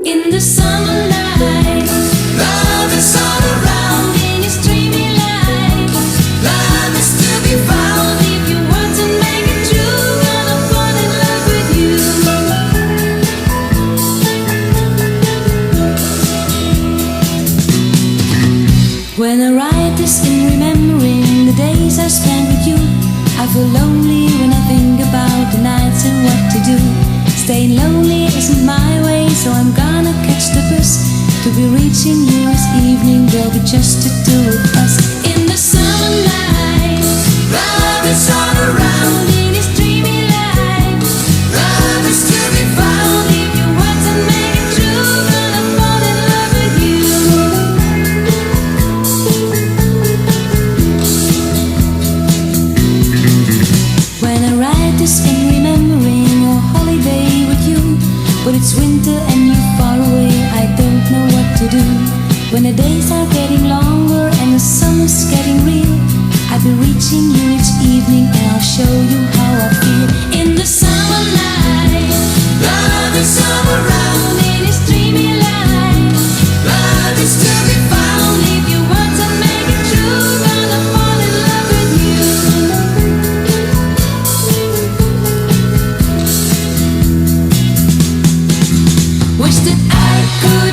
In the summer night, love is all around in its dreamy light. Love is to be found if you want to make it true. Gonna fall in love with you. When I write this in remembering the days I spent with you, I feel lonely when I think about the nights and what to do. Staying lonely isn't my way, so I'm gonna catch the bus. To be reaching you this evening, there'll be just the two of us. In the summer night, love is all around in its dreamy light. Love is to be found if you want to make it true. Gonna fall in love with you. When I write this in remembering a holiday with you, but it's winter and you're far away, I don't know what to do. When the days are getting longer and the summer's getting real, I'll be reaching you each evening and I'll show you how I feel. In the summer night, love is all around in its dreamy light. Love is to be found if you want to make it true. Gonna fall in love with you. Wish that I could